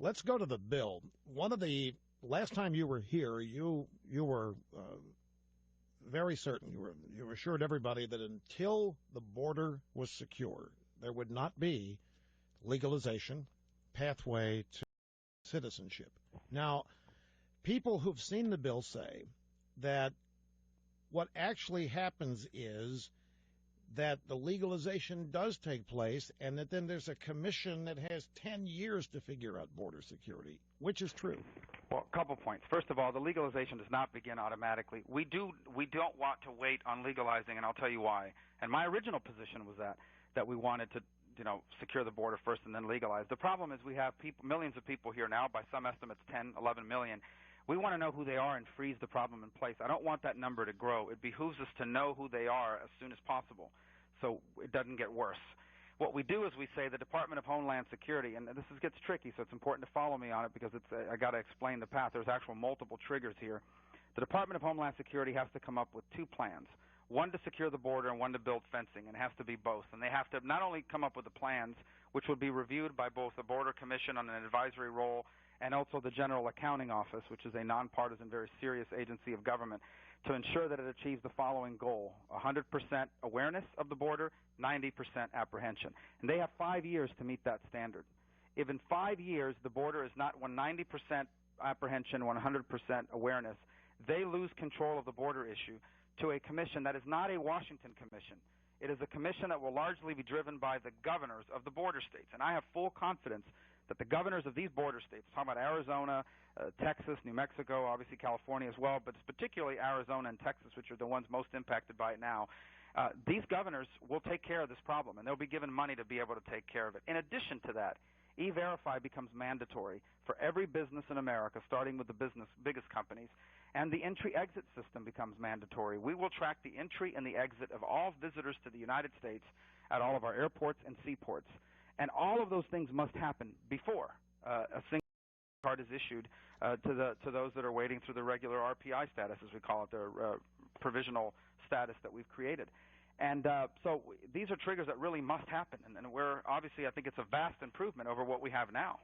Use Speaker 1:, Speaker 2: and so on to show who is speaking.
Speaker 1: let's go to the bill. One of the last time you were here, you were very certain. You assured everybody that until the border was secure, there would not be legalization pathway to citizenship. Now, people who've seen the bill say that what actually happens is that the legalization does take place and that then there's a commission that has 10 years to figure out border security, which is true.
Speaker 2: Well, a couple points. First of all, the legalization does not begin automatically. We don't want to wait on legalizing, and I'll tell you why. And my original position was that we wanted to, secure the border first and then legalize. The problem is we have millions of people here now, by some estimates 10, 11 million. We want to know who they are and freeze the problem in place. I don't want that number to grow. It behooves us to know who they are as soon as possible so it doesn't get worse. What we do is we say the Department of Homeland Security, and this gets tricky, so it's important to follow me on it because I got to explain the path. There's actual multiple triggers here. The Department of Homeland Security has to come up with two plans, one to secure the border and one to build fencing, and it has to be both. And they have to not only come up with the plans, which would be reviewed by both the Border Commission on an advisory role and also the General Accounting Office, which is a nonpartisan, very serious agency of government, to ensure that it achieves the following goal: 100% awareness of the border, 90% apprehension. And they have 5 years to meet that standard. If in 5 years the border is not 90% apprehension, 100% awareness, they lose control of the border issue to a commission that is not a Washington commission. It is a commission that will largely be driven by the governors of the border states. And I have full confidence that the governors of these border states, talking about Arizona, Texas, New Mexico, obviously California as well, but particularly Arizona and Texas, which are the ones most impacted by it now, these governors will take care of this problem, and they'll be given money to be able to take care of it. In addition to that, E-Verify becomes mandatory for every business in America, starting with the biggest companies, and the entry-exit system becomes mandatory. We will track the entry and the exit of all visitors to the United States at all of our airports and seaports. And all of those things must happen before a single card is issued to those that are waiting through the regular RPI status, as we call it, the provisional status that we've created. And so these are triggers that really must happen. And we're obviously, I think it's a vast improvement over what we have now.